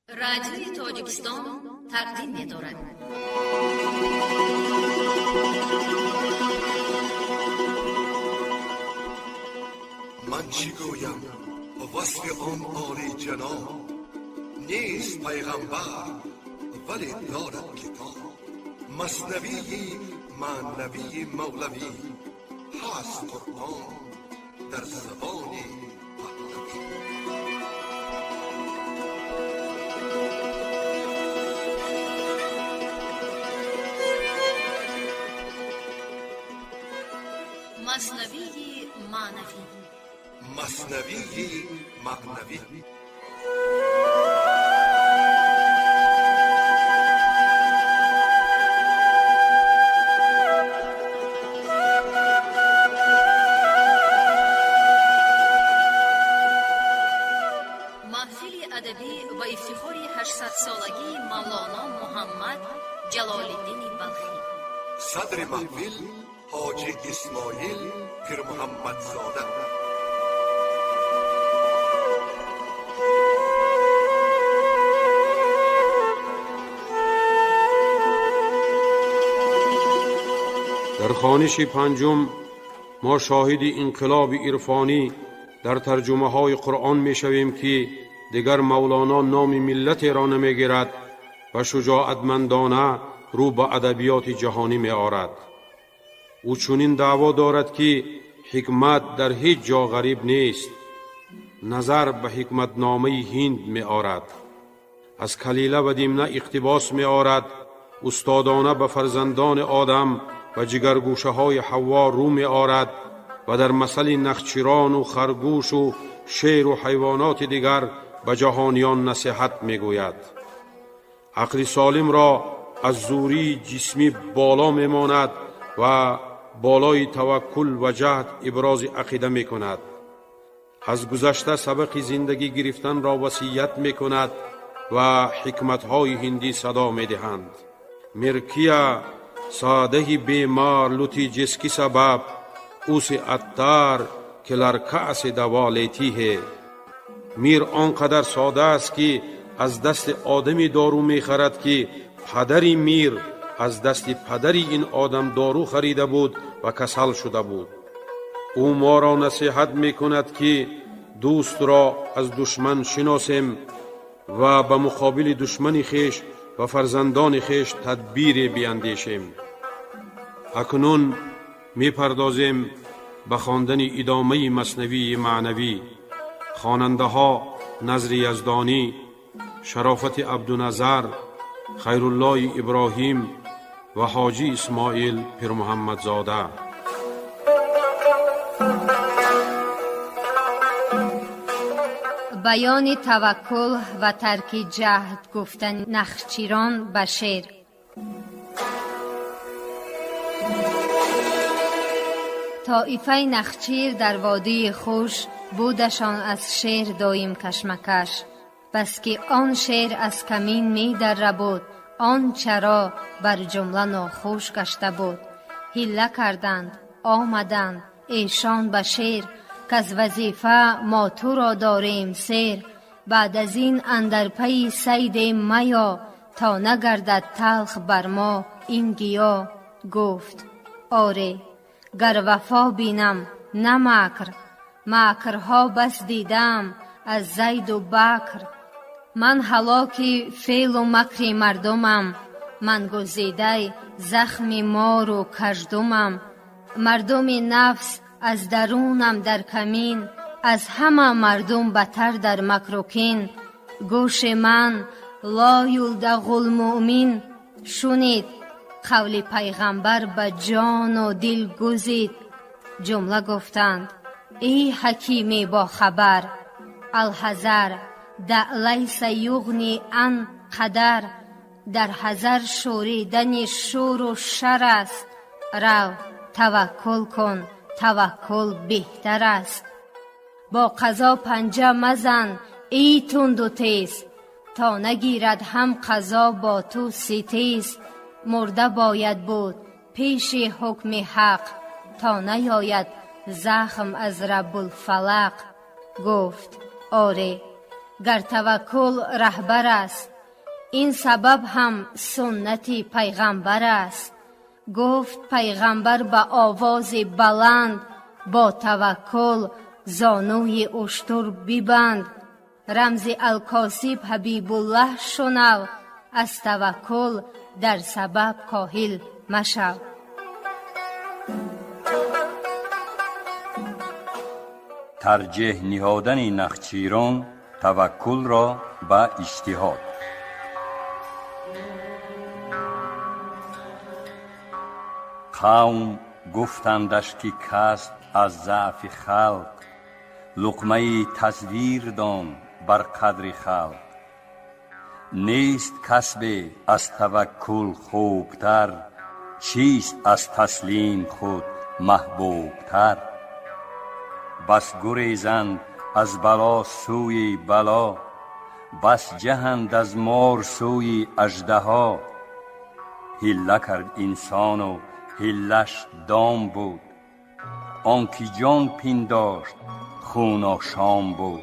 رادیوی تاجیکستان تقدیم می‌دارد. من چی گویم وصف آن عالی جناب، نیست پیغمبر ولی دارد کتاب. مثنوی معنوی مولوی، هست قرآن در زبان پهلوی. مثنوی معنوی. مثنوی معنوی. محفل ادبی و افتخار 800 سالگی مولانا محمد جلال‌الدین بلخی. صدر محفل حاجی اسماعیل پیر محمد زاده. در خوانش پنجم ما شاهد انقلاب عرفانی در ترجمه های قرآن می شویم که دیگر مولانا نام ملت را نمی گیرد و شجاعتمندانه رو به ادبیات جهانی می آرد. او چنین دعوا دارد که حکمت در هیچ جا غریب نیست. نظر به حکمت نامه هند می آرد. از کلیله و دیمنه اقتباس می آرد. استادانه به فرزندان آدم و جگرگوشه های حوا رو می آرد و در مثل نخچیران و خرگوش و شیر و حیوانات دیگر به جهانیان نصیحت می گوید. عقل سالم را از زوری جسمی بالا می ماند و بالای توکل و جهد ابراز عقیده می کند. از گذشته سبق زندگی گرفتن را وصیت می کند و حکمت های هندی صدا می دهند. مرکیا ساده بیمار لوتی جسکی سبب اوسی اتار که لرکعس دوا لیتی ہے. میر آنقدر ساده است که از دست آدمی دارو می خرد که پدری میر از دست پدری این آدم دارو خریده بود و کسل شده بود. او ما را نصیحت می کند که دوست را از دشمن شناسیم و به مقابل دشمن خیش و فرزندان خیش تدبیر بیاندیشیم. اکنون می پردازیم به خواندن ادامه مثنوی معنوی. خواننده ها نظر یزدانی، شرافت عبدالنظر، خیرالله ابراهیم و حاجی اسماعیل پیر محمد زاده. بیان توکل و ترک جهد گفتن نخچیران به شیر. طایفه نخچیر در وادی خوش بودشان از شیر دایم کشمکش. بس که آن شیر از کمین می در بود، آن چرا بر جمله ناخوش گشته بود. حیله کردند آمدند ایشان به شیر، که از وظیفه ما تو را داریم سیر. بعد از این اندر پی صید میا، تا نگردد تلخ بر ما این گیا. گفت آره گر وفا بینم نه مکر، مکرها بس دیدم از زید و بکر. من هلاک فعل و مکر مردمم، من گزیده زخم مار و کژدمم. مردم نفس از درونم در کمین، از همه مردم بتر در مکر و کین. گوش من لا یلدغ المؤمن شنید، قول پیغمبر به جان و دل گزید. جمله گفتند ای حکیم با خبر، الحذر دع لیس یغنی عن قدر. در حذر شوریدن شور و شر است، رو توکل کن توکل بهتر است. با قضا پنجه مزن ای تند و تیز، تا نگیرد هم قضا با تو ستیز. مرده باید بود پیش حکم حق، تا نیاید زخم از رب الفلق. گفت آره گر توکل رهبر است. این سبب هم سنت پیغمبر است. گفت پیغمبر با آواز بلند، با توکل زانوی اشتر ببند. رمز الکاسب حبیب الله شنو، از توکل در سبب کاهل مشو. ترجیح نهادن نخچیران توکل را به اجتهاد. قوم گفتندش که کسب از ضعف خلق، لقمه تصویر دان بر قدر خلق. نیست کسب از توکل خوبتر، چیست از تسلیم خود محبوبتر. بس گریزند از بلا سوی بلا، بس جهند از مار سوی اژدها. حیله کرد انسان و حیلش دام بود، آنکه جان پنداشت خون آشام بود.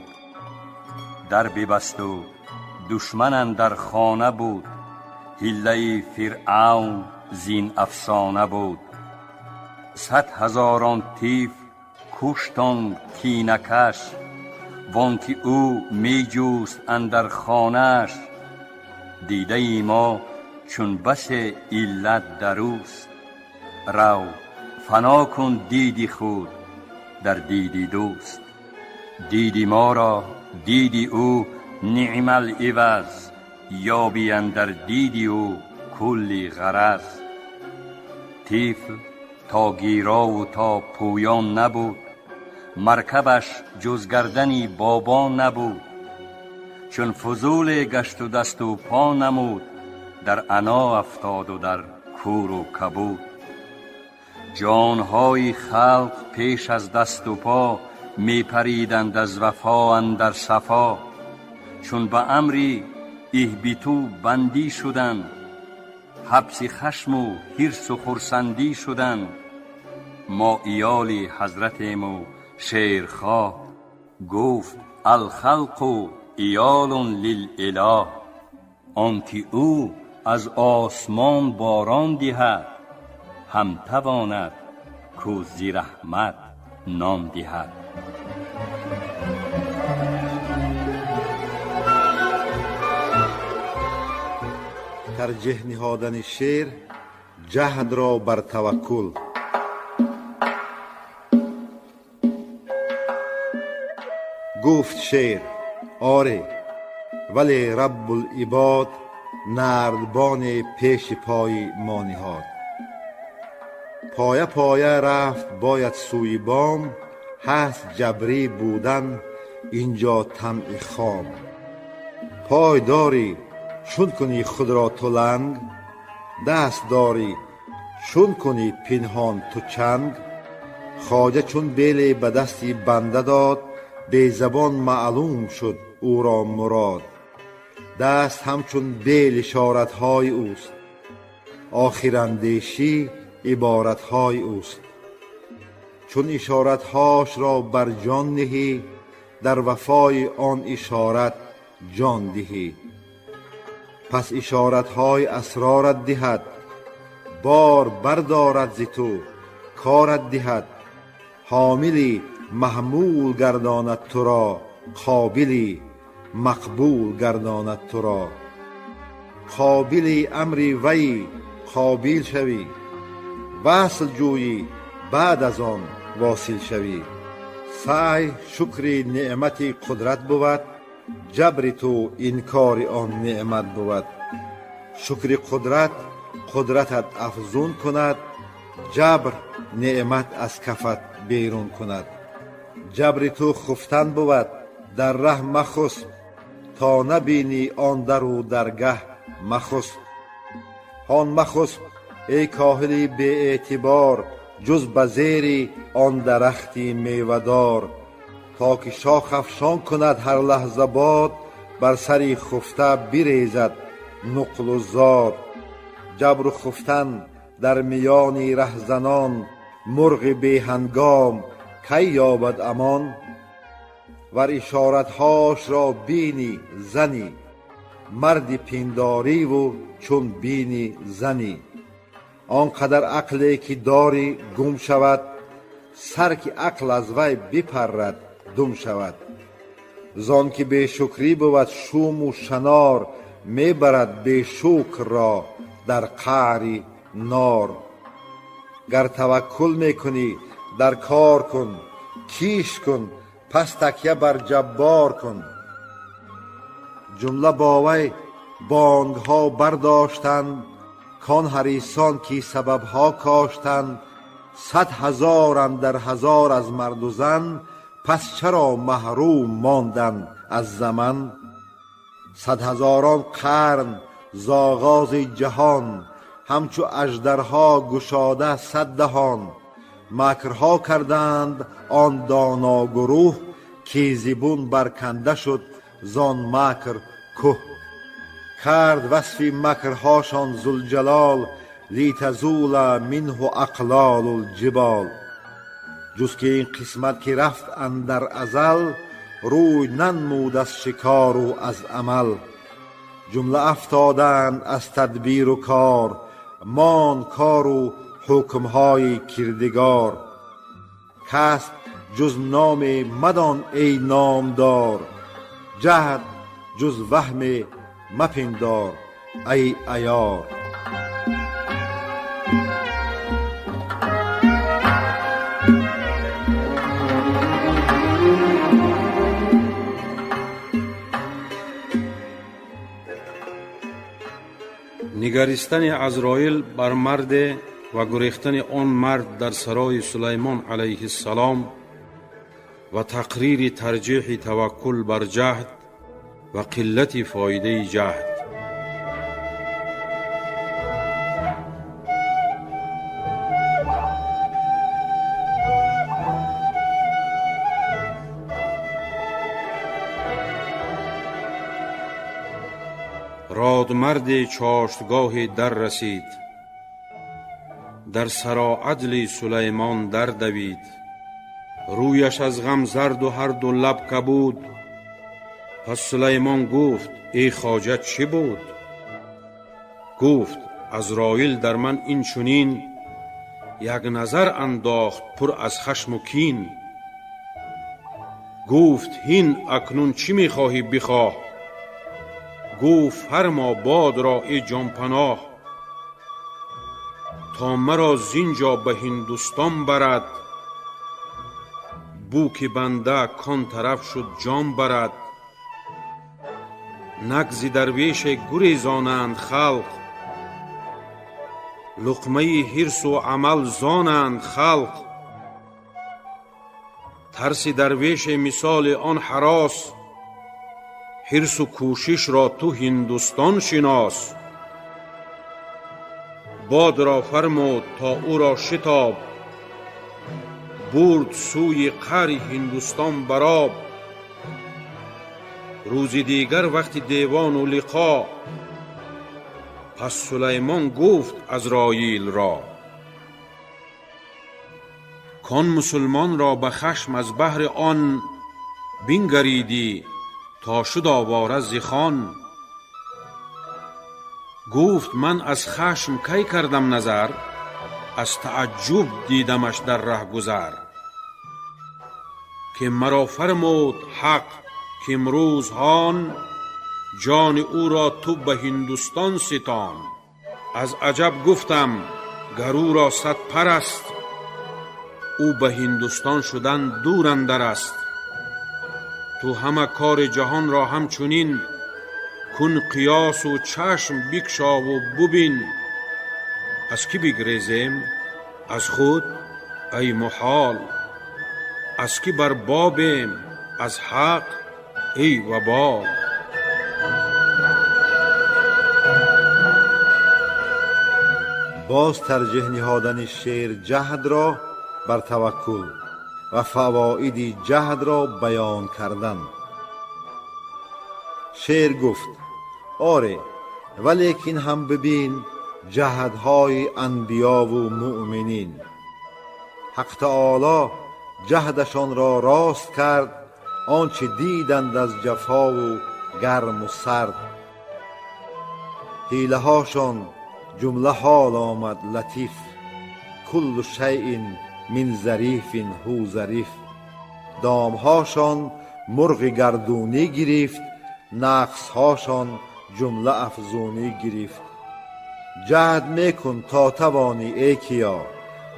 در ببست و دشمن اندر خانه بود، حیله فرعون زین افسانه بود. 100,000 طیف کشتان کینه‌کش، وانکه او می جوست اندر خانه‌اش. دیده ای ما چون بس علت دروست، رو فنا کن دیدی خود در دیدی دوست. دیدی ما را دیدی او نعم العوض، یابی اندر دیدی او کلی غرض. طفل تا گیرا و تا پویان نبود، مرکبش جز گردنی بابا نبود. چون فضول گشت و دست و پا نمود، در عنا افتاد و در کور و کبود. جانهای خلق پیش از دست و پا، می پریدند از وفا اندر صفا. چون به امری اهبطوا بندی شدند، حبس خشم و حرص و خرسندی شدند. ما ایال حضرتیم و شیرخواه، گفت الخلق ایال للاله. آنکه او از آسمان باران دهد، هم تواند کو ز رحمت نان دهد. ترجیح نهادن شعر جهد را بر توکل. گفت شعر آره، ولی رب العباد نردبان پیش پای ما نهاد. پایه پایه رفت باید سوی بام، هست جبری بودن اینجا طمع خام. پای داری چون کنی خود را تو لنگ، دست داری چون کنی پنهان تو چنگ. خواجه چون بیل به دستی بنده داد، به زبان معلوم شد او را مراد. دست همچون بیل اشارتهای اوست، آخر اندیشی عبارتهای اوست. چون اشارتهاش را بر جان نهی، در وفای آن اشارت جان دهی. پس اشارتهای اسرارت دهد، بار بردارد ز تو کارت دهد. حاملی محمول گرداند تو را، قابلی مقبول گرداند تو را. قابلی امری وی قابل شوی، وصل جویی بعد از آن واصل شوی. سعی شکر نعمت قدرت بود، جبر تو انکار آن نعمت بود. شکر قدرت قدرتت افزون کند، جبر نعمت از کفت بیرون کند. جبر تو خفتن بود در ره مخسب، تا نبینی آن در و درگه مخسب. هان مخسب ای کاهلی بی اعتبار، جز به زیر آن درختی میوه‌دار. تا که شاخ افشان کند هر لحظه باد، بر سری خفته بریزد نقل و زاد. جبر و خفتن در میان رهزنان، مرغ بی هنگام کی یابد امان. و اشارتهاش را بینی زنی، مرد پینداری و چون بینی زنی. آنقدر عقلی که داری گم شود، سر که عقل از وی بپرد دم شود. زان که به شکری بود شوم و شنار، می برد به شکر را در قعر نار. گر توکل می کنی در کار کن، کیش کن پس تکیه بر جبار کن. جمله با وی بانگ ها برداشتند، کان حریصان که سبب ها کاشتند. 100,000 اندر هزار از مرد و زن، پس چرا محروم ماندند از زمن؟ 100,000 قرن ز آغاز جهان، همچو اژدرها گشاده 100 دهان. مکرها کردند آن دانا گروه، که زبون برکنده شد زان مکر که. کرد وصف مکرهاشان ذوالجلال، لیتزول منه اقلال الجبال. جز که این قسمت که رفت اندر ازل، روی ننمود از شکار و از عمل. جمله افتادند از تدبیر و کار، مان کار و حکمهای کردگار. کس جز نام مدان ای نامدار، جهد جز وهم مپندار ای عیار. نگریستن عزراییل بر مرد و گریختن آن مرد در سرای سلیمان علیه السلام و تقریر ترجیح توکل بر جهد و قلت فایده جهد. رادمرد چاشتگاه در رسید، در سراعدل سلیمان در دوید. رویش از غم زرد و هر دو لب کبود. پس سلیمان گفت ای خواجه چه بود؟ گفت عزراییل در من این چنین، یک نظر انداخت پر از خشم و کین. گفت هین اکنون چی میخواهی بخواه؟ گفت فرما باد را ای جان پناه. تا مرا زینجا به هندوستان برد، بو که بنده کان طرف شد جان برد. نگزی درویش گریزانند خلق، لقمه حرص و عمل زانند خلق. ترس درویش مثال آن هراس، حرص و کوشش را تو هندوستان شناس. باد را فرمود تا او را شتاب، برد سوی قعر هندوستان براب. روز دیگر وقت دیوان و لقا، پس سلیمان گفت عزراییل را کان مسلمان را به خشم از بهر آن بنگریدی تا شد آواره ز خان. گفت من از خشم کی کردم نظر، از تعجب دیدمش در ره گذر. که مرا فرمود حق که امروز هان، جان او را تو به هندوستان ستان. از عجب گفتم گر او را 100 پر است، او به هندوستان شدن دور اندر است. تو همه کار جهان را همچنین، کن قیاس و چشم بکشا و ببین. از کی بگریزیم؟ از خود ای محال، از کی بر بابیم؟ از حق ای وبال. باز ترجیح نهادن شعر جهد را بر توکل و فواید جهد را بیان کردن. شعر گفت آره، ولیکن هم ببین جهدهای انبیا و مؤمنین. حق تعالی جهدشان را راست کرد، آنچه دیدند از جفا و گرم و سرد. حیله هاشان جمله حال آمد لطیف، کل شیء من ظریف هو ظریف. دامهاشان مرغ گردونی گرفت، نقصهاشان جمله افزونی گرفت. جهد میکن تا توانی ای کیا،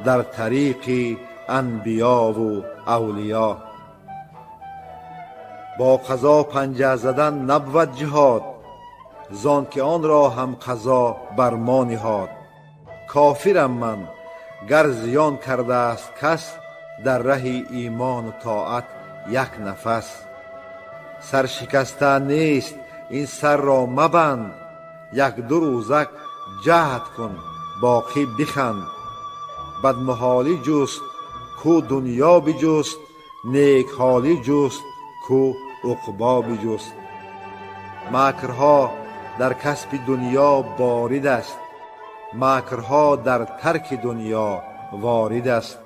در طریق انبیا و اولیا. با قضا پنجه زدن نبود جهاد، زان که آن را هم قضا بر ما نهاد. کافرم من گر زیان کرده است کس، در ره ایمان و طاعت یک نفس. سرشکسته نیست این سر را مبند، یک دو روزک جهد کن باقی بخند. بدمحالی جست کو دنیا بجست، نیک حالی جست کو عقبا بجست. مکرها در کسب دنیا بارد است، مکرها در ترک دنیا وارد است.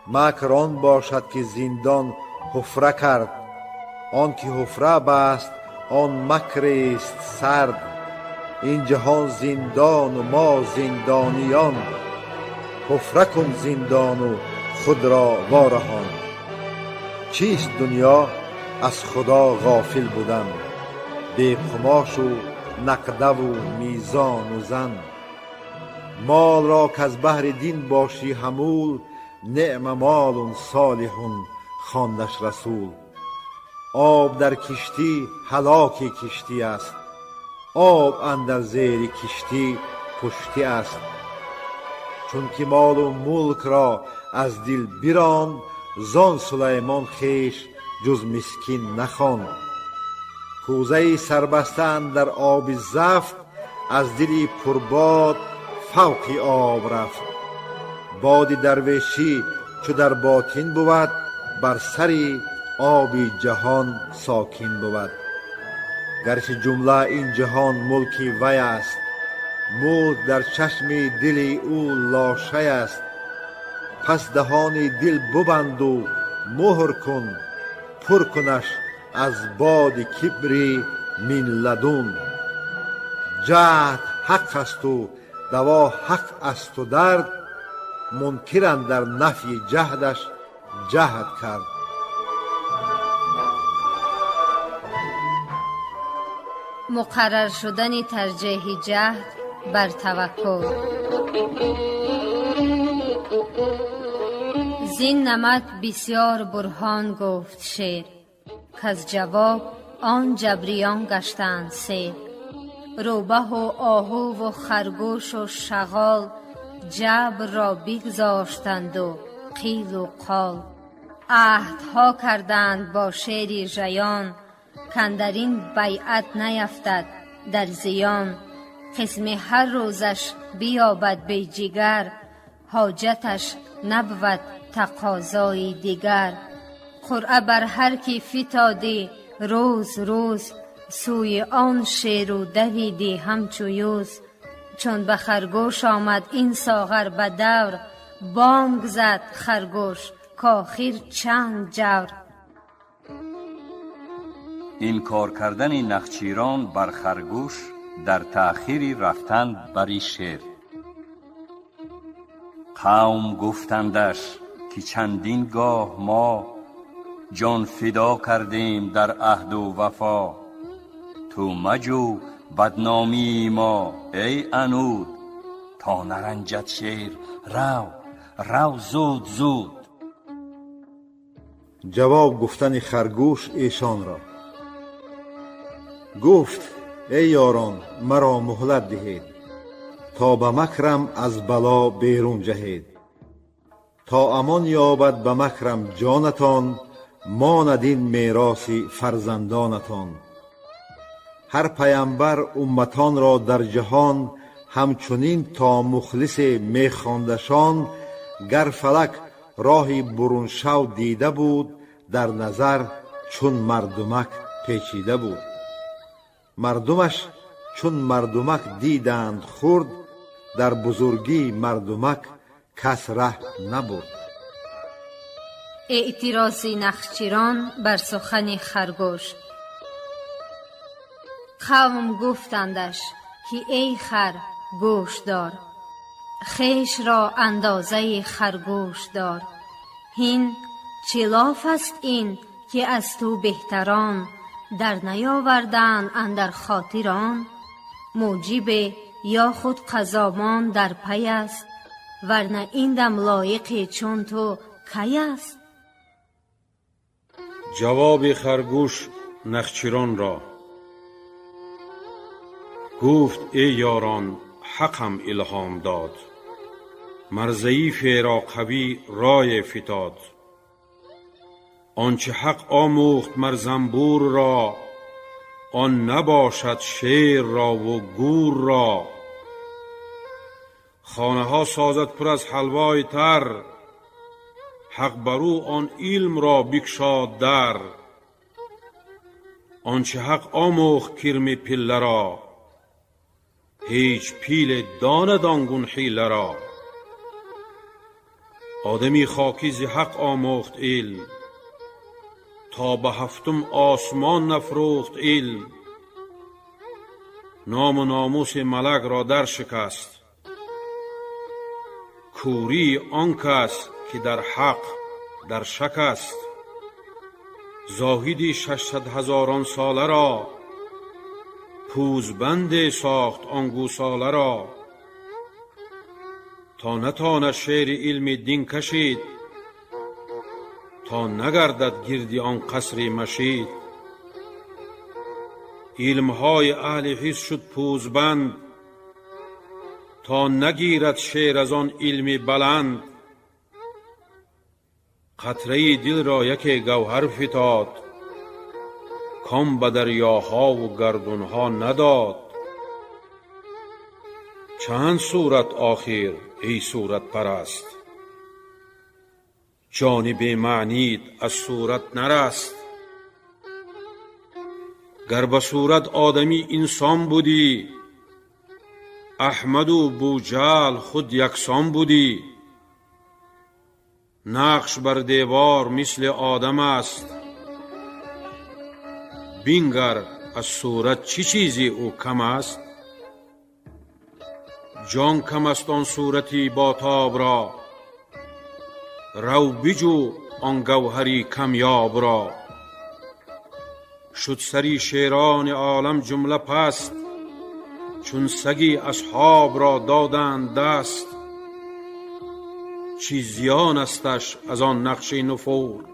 مکر آن باشد که زندان حفره کرد، آن که حفره بست آن مکر است سرد. این جهان زندان و ما زندانیان، حفره کن زندان و خود را وارهان. چیست دنیا؟ از خدا غافل بودن، بی قماش و نقده و میزان و زن. مال را که از بهر دین باشی حمول، نعم مال صالح خواندش رسول. آب در کشتی هلاک کشتی است، آب اندر زیر کشتی پشتی است. چون که مال و ملک را از دل براند، زان سلیمان خیش جز مسکین نخواند. کوزه سربسته اندر آب زفت، از دلی پرباد فوق آب رفت. باد درویشی چو در باطن بود، بر سر آب جهان ساکن بود. گرچه جمله این جهان ملک وی است، ملک در چشم دل او لاشه است. پس دهان دل ببند و مهر کن، پر کنش از باد کبر من لدن. جهد حق است و دوا حق است و درد، منکرن در نفی جهدش جهد کرد. مقرر شدن ترجیح جهد بر توکل. زین نمط بسیار برهان گفت شعر، کز جواب آن جبریان گشتند سیر. روبه و آهو و خرگوش و شغال، جبر را بگذاشتند و قیل و قال. عهدها کردند با شیر ژیان، کاندرین بیعت نیفتد در زیان. قسم هر روزش بیابد بی جگر، حاجتش نبود تقاضای دیگر. قرعه بر هر کی فتادی روز روز، سوی آن شیر و دویدی همچو یوز. چون به خرگوش آمد این ساغر به دور، بانگ زد خرگوش کآخر چند جور. این کار کردن نخچیران بر خرگوش، در تأخیر رفتن بر شیر. قوم گفتندش که چندین گاه ما، جان فدا کردیم در عهد و وفا. تو مجو بدنامی ما ای عنود، تا نرنجد شیر رو زود زود. جواب گفتن خرگوش ایشان را گفت: ای یاران، مرا مهلت دهید تا به مکرم از بلا بیرون جهید. تا امان یابد به مکرم جانتان، ماند این میراث فرزندانتان. هر پیامبر امتان را در جهان، همچنین تا مخلص میخواندشان. گر فلک راهی برون شو دیده بود، در نظر چون مردمک پیچیده بود. مردمش چون مردمک دیدند خرد، در بزرگی مردمک کس ره نبرد. اعتراض نخچیران بر سخن خرگوش. قوم گفتندش که ای خر گوش دار، خویش را اندازه خرگوش دار. هین چه لاف است این که از تو بهتران، در نیاوردن اندر خاطران. موجب یا خود قضامان در پی است، ورنه این دم لایق چون تو کی است؟ جواب خرگوش نخچیران را گفت ای یاران حقم الهام داد، مر ضعیف را قوی رای فتاد. آنچه حق آموخت مر زنبور را، آن نباشد شیر را و گور را. خانه ها سازد پر از حلوای تر، حق برو آن علم را بگشاد در. آنچه حق آموخت کرم پله را، هیچ پیل داند آنگون حیله را. آدمی خاکی ز حق آموخت علم، تا به هفتم آسمان نفروخت علم. نام و ناموس ملک را در شکست، کوری آن کس که در حق در شک است. زاهدی 600,000 ساله را، پوزبند ساخت آن گوساله را. تا نتواند شیر علم دین کشید، تا نگردد گردی آن قصر مشید. علمهای اهل حس شد پوزبند، تا نگیرد شیر از آن علم بلند. قطره دل را یک گوهر فتاد، کام به دریاها و گردونها نداد. چند صورت آخر ای صورت پرست، جانب معنیت از صورت نرست. گر به صورت آدمی انسان بودی، احمد و بوجهل خود یکسان بودی. نقش بر دیوار مثل آدم است، بینگر از صورت چی چیزی او کم است. جان کم است آن صورتی با تاب را، رو بجو آن گوهری کمیاب را. شد سری شیران عالم جمله پست، چون سگی اصحاب را دادند دست. چی زیان استش از آن نقش نفور،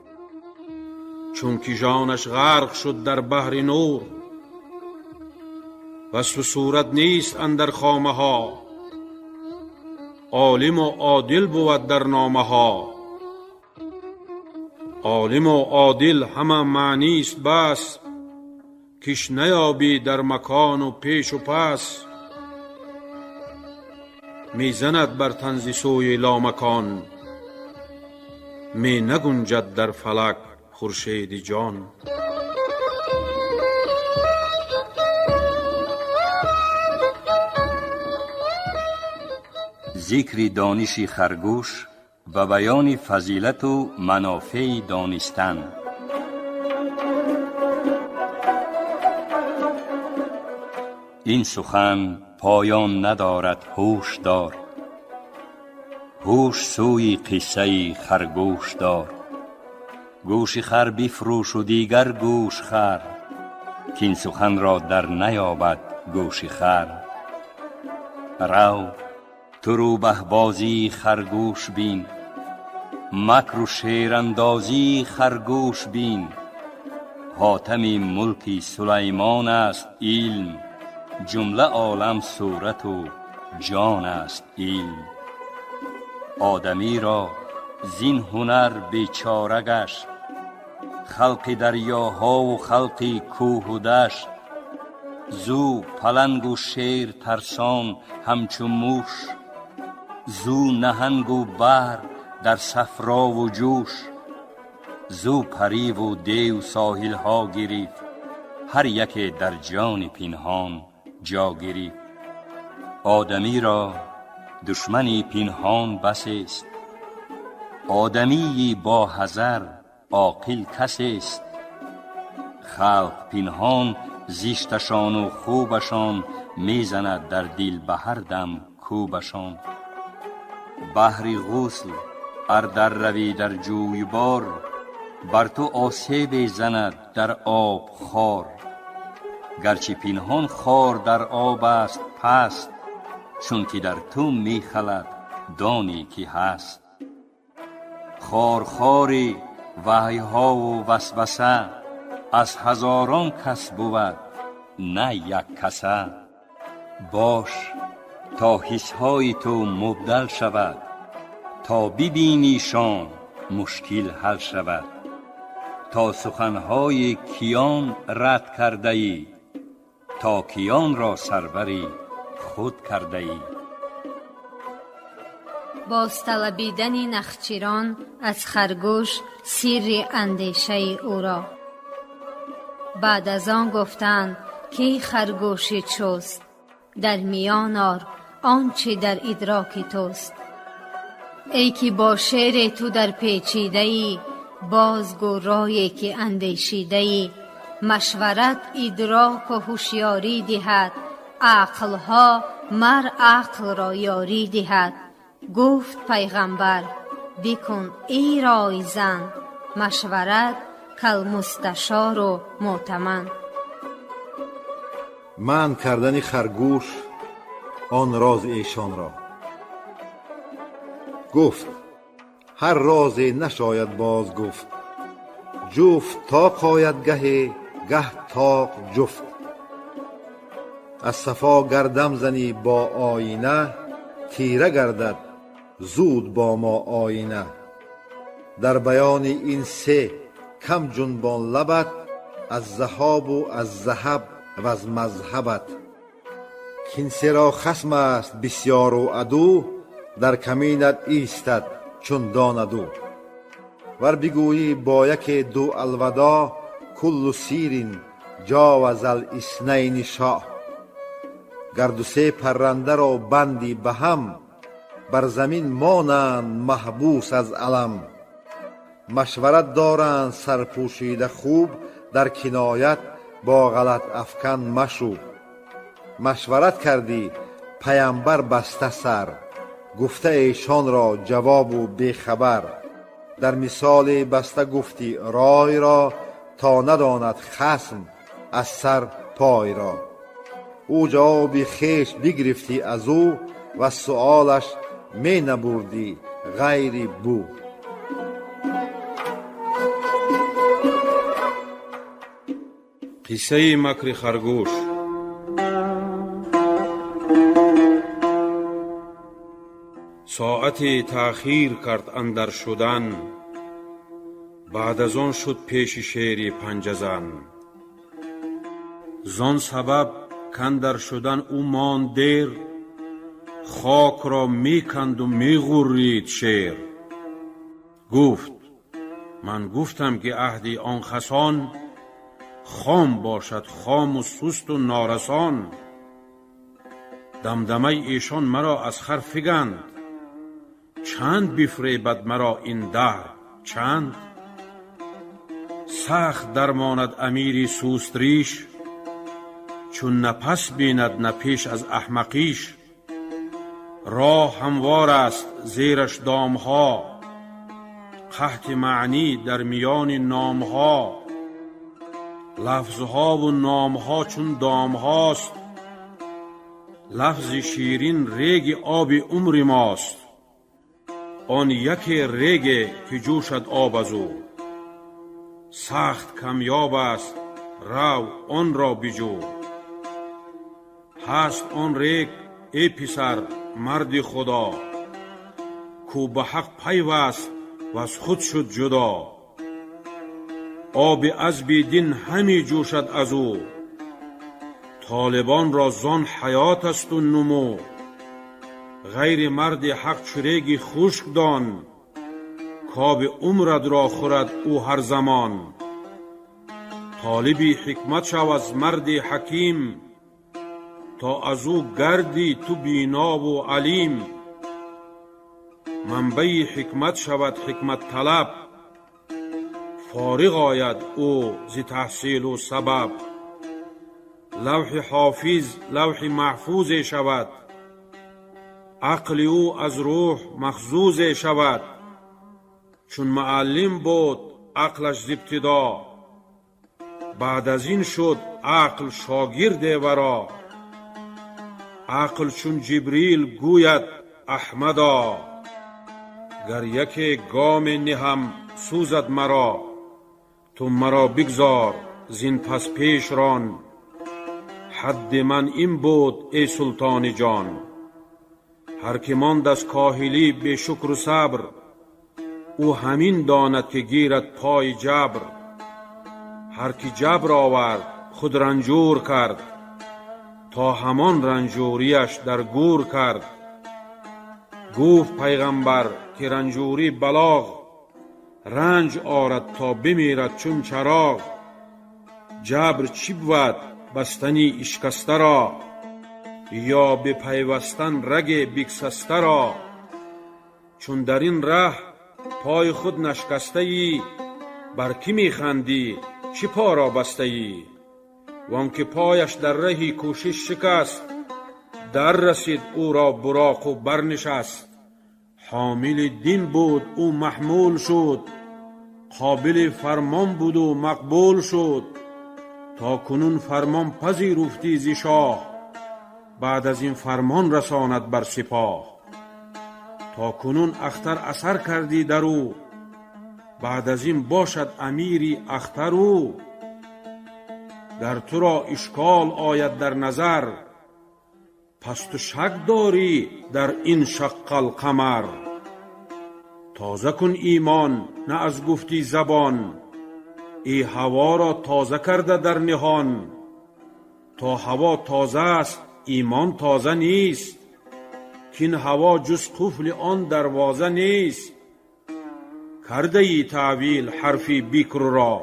چون که جانش غرق شد در بحر نور. وصف صورت نیست اندر خامه ها، عالم و عادل بود در نامه ها. عالم و عادل همه معنی است بس، کش نیابی در مکان و پیش و پس. می زند بر طنز سوی لامکان، می نگنجد در فلک خورشید جان. ذکر دانش خرگوش و بیان فضیلت و منافع دانستن. این سخن پایان ندارد، هوش دار. هوش سوی قصه خرگوش دار. گوش خر بفروش و دیگر گوش خر، که این سخن را در نیابد گوش خر. رو تو رو بهبازی خرگوش بین، مکر و شیراندازی خرگوش بین. حاتم ملک سلیمان است علم، جمله عالم صورت و جان است علم. آدمی را زین هنر بیچاره گشت، خلق دریاها و خلق کوه و دشت. زو پلنگ و شیر ترسان همچو موش، زو نهنگ و بحر در صفرا و جوش. زو پری و دیو ساحل ها گرفت، هر یک در جان پنهان جا گرفت. آدمی را دشمنی پنهان بس است، آدمی با حذر عاقل کسی است. خلق پنهان زیشتشان و خوبشان، میزند در دل به هر دم کوبشان. بحر غسل ار در روی در جویبار، بر تو آسیب زند در آب خار. گرچه پنهان خار در آب است پست، چون که در تو می خلد دانی که هست. خارخاری وحی ها و وسوسه، از هزاران کس بود نه یک کسه. باش تا حس های تو مبدل شود، تا ببینیشان مشکل حل شود. تا سخنهای کیان رد کرده ای، تا کیان را سربری خود کرده ای. بازطلبیدن نخچیران از خرگوش سر اندیشه او را. بعد از آن گفتند که خرگوشی چوست، در میان آر آنچه در ادراک توست. ای که با شعر تو در پیچیده ای، بازگو رایی که اندیشیده ای. مشورت ادراک و هوشیاری دهد، عقلها مر عقل را یاری دهد. گفت پیغمبر بکن ای رای زن، مشورت کل مستشار و معتمن. من کردن خرگوش آن راز ایشان را. گفت هر راز نشاید باز گفت، جفت طاق آید گه طاق جفت. از صفا گردم زنی با آینه، تیره گردد زود با ما آینه. در بیان این سه کم جنبان لبت، از ذهاب و از ذهب و از مذهبت. کین سه را خصم است بسیار و عدو، در کمینت ایستد چون داندو. ور بگویی با یک دو الودا، کل سیرین جاوز الاثنین شاه. گر دو سه پرنده را بندی به هم، بر زمین مانند محبوس از علم. مشورت دارند سرپوشیده خوب، در کنایت با غلط افکن مشو. مشورت کردی پیامبر بسته سر، گفته ایشان را جواب و بیخبر. در مثال بسته گفتی رای را، تا نداند خصم از سر پای را. او جواب خیش بگرفتی از او، و سؤالش می نبردی غیر بو. قصه مکر خرگوش. ساعتی تأخیر کرد اندر شدن، بعد از آن شد پیش شیر پنجه زن. زان سبب کاندر شدن او ماند دیر، خاک را می کند و می غرید شیر. گفت من گفتم که عهد آن خسان، خام باشد خام و سست و نارسان. دمدمه ایشان مرا از خر فگند، چند بفریبد مرا این دهر چند. سخت درماند امیری سوست ریش، چون نه پس بیند نه پیش از احمقیش. راه هموار است زیرش دامها، قحط معنی در میان نامها. لفظها و نامها چون دامهاست، لفظ شیرین ریگ آب عمر ماست. آن یک ریگ که جوشد آب از او، سخت کمیاب است رو آن را بجو. هست آن ریگ ای پسر مرد خدا، کو به حق پیوست و از خود شد جدا. آب عذب دین همی جوشد از او، طالبان را زان حیات است و نمو. غیر مرد حق چریگی خشک دان، کاب عمرت را خورد او هر زمان. طالبی حکمت شو از مرد حکیم، تا از او گردی تو بینا و علیم. منبع حکمت شود حکمت طلب، فارغ آید او ز تحصیل و سبب. لوح حافظ لوح محفوظ شود، عقل او از روح مخزوز شود. چون معلم بود عقلش ز ابتدا، بعد از این شد عقل شاگرد ورا. عقل چون جبریل گوید احمدا، گر یک گام نهم سوزد مرا. تو مرا بگذار زین پس پیش ران، حد من این بود ای سلطان جان. هر که ماند از کاهلی به شکر و صبر، او همین داند که گیرد پای جبر. هر که جبر آورد خود رنجور کرد، تا همان رنجوریش در گور کرد. گفت پیغمبر که رنجوری بلاغ، رنج آرد تا بمیرد چون چراغ. جبر چی بود بستنی اشکسته را، یا به پیوستن رگ بگسسته را. چون در این ره پای خود نشکسته ای، بر کی می خندی چی پا را بسته ای؟ وان که پایش در رهی کوشش شکست، در رسید او را براق و برنشست. حامل دین بود او محمول شد، قابل فرمان بود و مقبول شد. تا کنون فرمان پذیرفتی ز شاه، بعد از این فرمان رساند بر سپاه. تا کنون اختر اثر کردی در او، بعد از این باشد امیری اختر او. گر تو را اشکال آید در نظر، پس تو شک داری در این شق القمر. تازه کن ایمان نه از گفتی زبان، ای هوا را تازه کرده در نهان. تا هوا تازه است ایمان تازه نیست، کین هوا جز قفل آن دروازه نیست. کرده ای تعویل حرفی بکر را،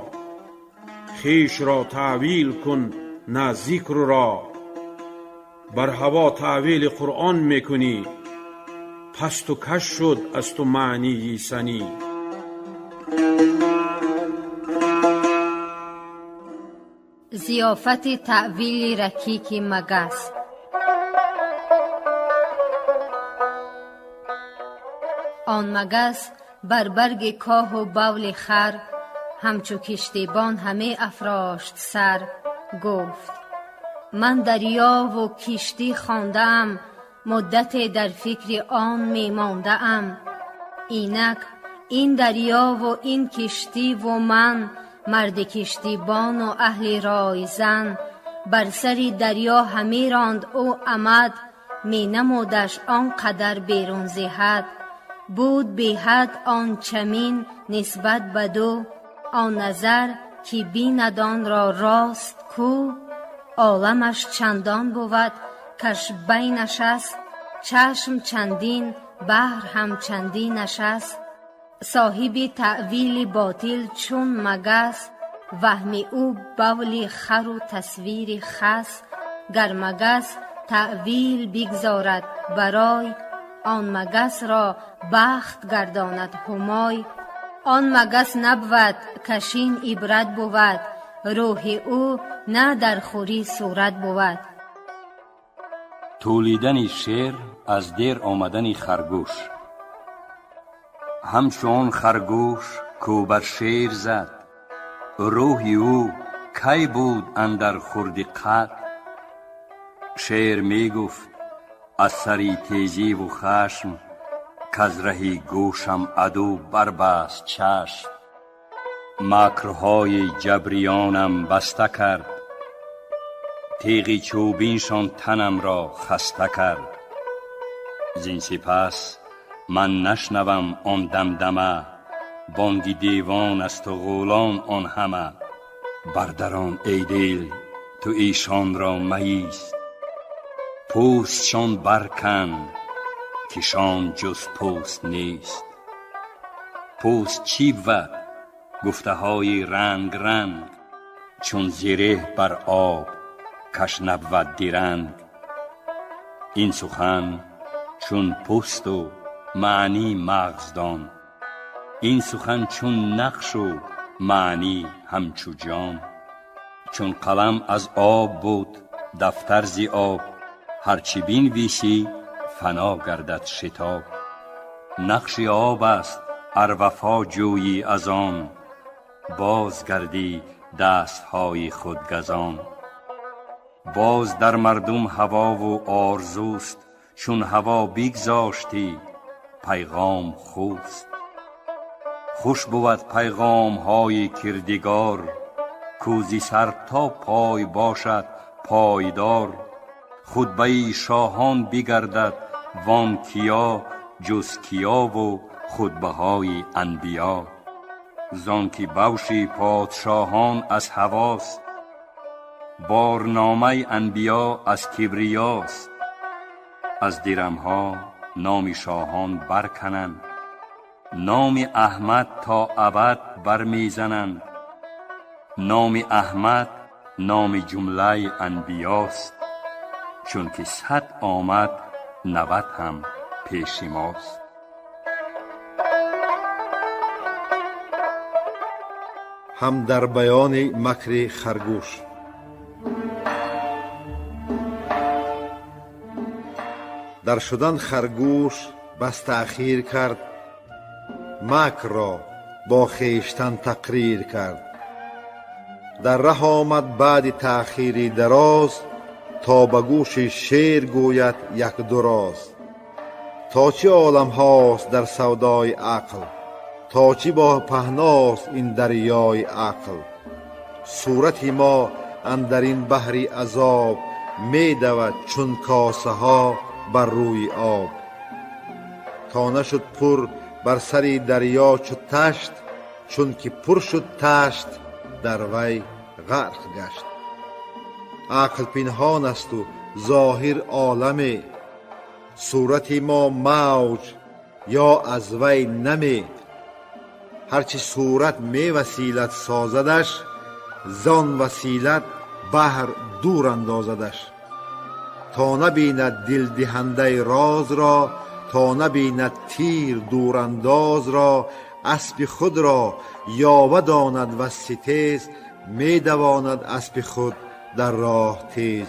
خویش را تعویل کن نه ذکر را. بر هوا تعویل قرآن میکنی، پس تو کش شد از تو معنی سنی. ضیافت تعویل رکیک مگس. آن مگس بر برگ کاه و بول خر، همچو کشتیبان همه افراشت سر. گفت من دریا و کشتی خواندم، مدت در فکر آن می ماندم. اینک این دریا و این کشتی و من، مرد کشتیبان و اهل رای زن. بر سر دریا همی راند او عمد، می نمودش آن قدر بیرون ز حد. بود بی حد آن چمین نسبت بدو، آن نظر که بیند آن را راست کو. عالمش چندان بود کش بینش است، چشم چندین بحر هم چندینش است. صاحب تعویل باطل چون مگس، وهم او بول خر و تصویر خس. گر مگس تعویل بگذارد برای، آن مگس را بخت گرداند همای. آن مگس نبود کشین عبرت بود، روح او نه در خوری صورت بود. تولیدن شیر از دیر آمدن خرگوش. همچون خرگوش کو بر شیر زد، روح او کی بود اندر خورد قد. شیر می گفت از سری تیزی و خشم، کز رهی گوشم عدو بربست چشم. مکرهای جبریانم بسته کرد، تیغی چوبینشان تنم را خسته کرد. زین سپس من نشنوم آن دمدمه، بانگ دیوان است و غولان آن همه. بردران ای دل تو ایشان را مایست، پوستشان برکن که شان جز پوست نیست. پوست چی بود؟ گفته های رنگ رنگ، چون زره بر آب کش نبود درنگ. این سخن چون پوست و معنی مغزدان. این سخن چون نقش و معنی همچو جام. چون قلم از آب بود دفتر زی آب، هرچی بنویسی فنا گردد شتاب. نقش آب است ار وفا جویی از آن، باز گردی دستهای خود گزان. باز در مردم هوا و آرزوست، چون هوا بگذاشتی پیغام خوست. خوش بود پیغام های کردگار، کوزی سر تا پای باشد پایدار. خطبه شاهان بگردد وان کیا، جز کیا و خطبه های انبیا. زانکه بوش پادشاهان از هواست، بارنامه انبیا از کبریاست. از درمها نام شاهان برکنند، نام احمد تا ابد برمیزنند. نام احمد نام جمله انبیاست، چون که 100 آمد 90 هم پیش ماست. هم در بیان مکر خرگوش. در شدن خرگوش بس تأخیر کرد، مکر را با خویشتن تقریر کرد. در ره آمد بعد تأخیری دراز، تا به گوش شیر گوید یک دو راز. تا چه عالم هاست در سودای عقل، تا چه با پهناست این دریای عقل. صورت ما اندر این بحر عذاب، می دود چون کاسه ها بر روی آب. تا نشد پر بر سر دریا چو تشت، چون که پر شد تشت در وی غرق گشت. عقل پنهان است و ظاهر عالمه، صورت ما موج یا از وی نمی. هرچی صورت می وسیلت سازدش، زان وسیلت بحر دور اندازدش. تا نبیند دل دهنده راز را، تا نبیند تیر دور انداز را. اسب خود را یاوه داند و ستیز، می دواند اسب خود در راه تیز.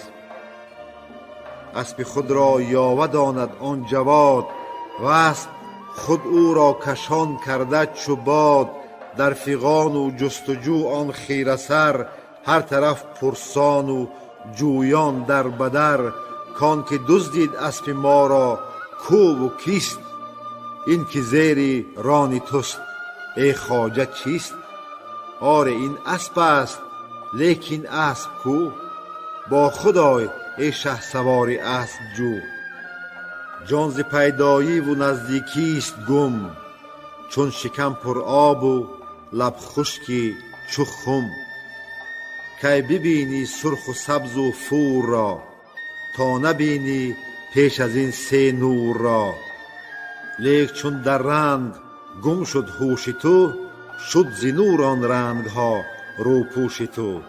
اسب خود را یاوه داند آن جواد، و اسب خود او را کشان کرده چو باد. در فغان و جستجو آن خیره سر، هر طرف پرسان و جویان در بدر. کان که دزدید اسب ما را کو و کیست، این که زیر ران توست ای خواجه چیست. آره این اسب است لیکن اسب کو، با خدای ای شه سوار اسب جو. جان ز پیدایی و نزدیکیست گم، چون شکم پر آب و لب خشکی چو خم. کی ببینی سرخ و سبز و فور را، تا نبینی پیش از این 3 نور را. لیک چون در رنگ گم شد هوش تو، شد ز نور آن رنگ ها روپوش تو.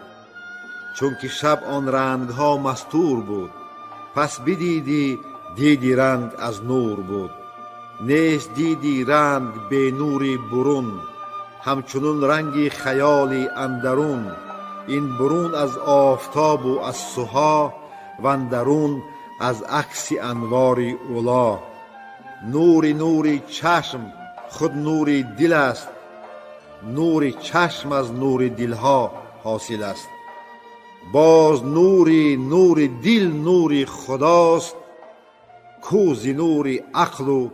چون که شب آن رنگ ها مستور بود، پس بدیدی دیدی رنگ از نور بود. نیست دیدی رنگ به نوری برون، همچنون رنگی خیالی اندرون. این برون از آفتاب و از سها، و اندرون از عکس انوار اولا. نوری چشم خود نوری دل است، نور چشم از نور دلها حاصل است. باز نور دل نور خداست، کو ز نور عقل و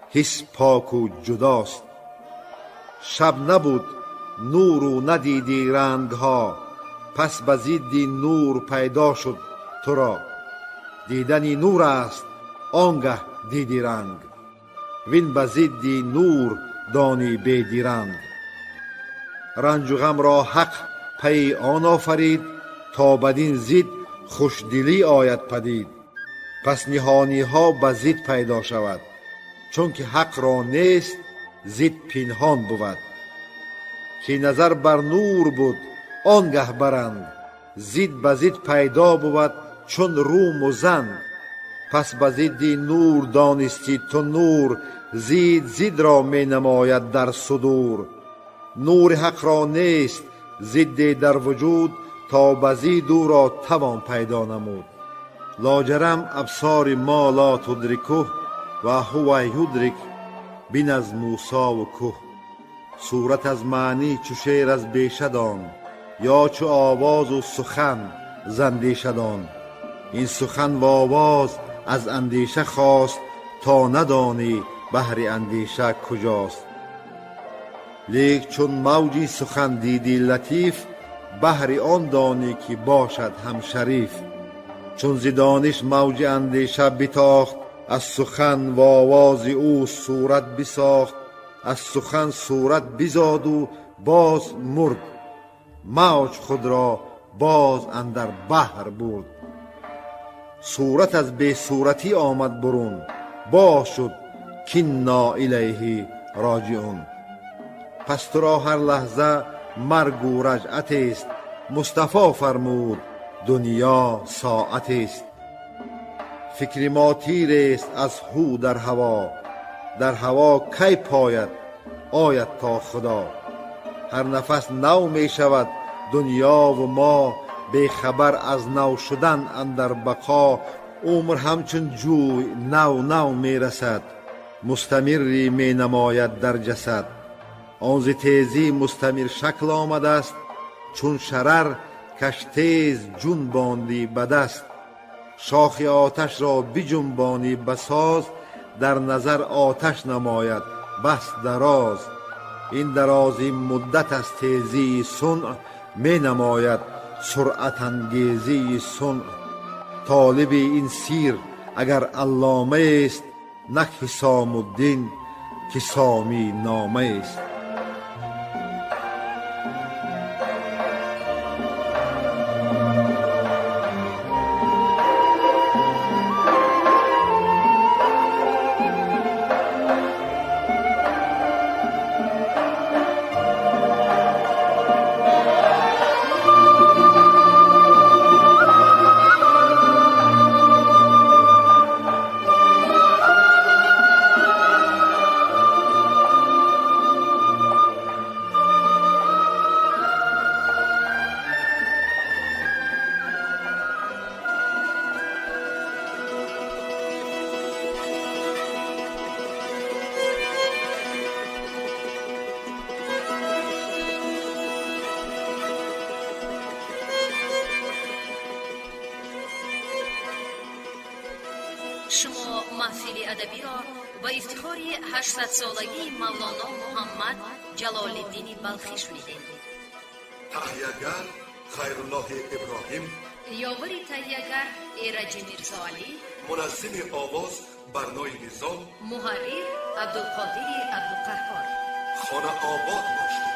حس پاک و جداست. شب نبود نور و ندیدی رنگ ها، پس به ضد نور پیدا شد تو را. دیدنی نور است آنگه دیدی رنگ، وین به ضد نور دانی بیدی رنگ. رنج و غم را حق پی آن آفرید، تا بدین ضد خوشدلی آید پدید. پس نهانی ها به ضد پیدا شود، چون که حق را نیست ضد پنهان بود. که نظر بر نور بود آنگه برند، ضد به ضد پیدا بود چون روم و زند. پس به ضد نور دانستی تو نور، زید را می نماید در صدور. نور حق را نیست ضد در وجود، تا به ضد او را توان پیدا نمود. لاجرم ابصار ما لا تدرکه، و هو یدرک بین از موسی و که. صورت از معنی چو شعر از بیشه دان، یا چو آواز و سخن ز اندیشه دان. این سخن و آواز از اندیشه خواست، تا ندانی بحر اندیشه کجاست. لیک چون موجی سخن دیدی لطیف، بحر آن دانی که باشد هم شریف. چون ز دانش موج اندیشه بتاخت، از سخن و آواز او صورت بساخت. از سخن صورت بزاد و باز مرد، موج خود را باز اندر بحر برد. صورت از بی صورتی آمد برون، باز شد کنا الیه راجعون. پس تو را هر لحظه مرگ و رجعت است، مصطفی فرمود دنیا ساعت است. فکر ما تیر است از هو در هوا، در هوا کی پاید آید تا خدا. هر نفس نو می شود دنیا و ما، بی خبر از نو شدن اندر بقا. عمر همچون جوی نو می رسد، مستمری می نماید در جسد. آن ز تیزی مستمر شکل آمده است، چون شرر کش تیز جنباندی به دست. شاخ آتش را بجنبانی بساز، در نظر آتش نماید بس دراز. این درازی مدت از تیزی صنع، می نماید سرعت انگیزی صنع. طالب این سیر اگر علامه است، نک حسام الدین که سامی نامه است. شما محفل ادبی را با افتخار 800 سالگی مولانا محمد جلال الدین بلخی شنیدید. تهیه‌گر خیرالله ابراهیم، یاوری تهیه‌گر ایرج میرزا علی، منظم آواز برنای نظام، محرر عبدالقادر عبدالقهار. خانه آباد باشید.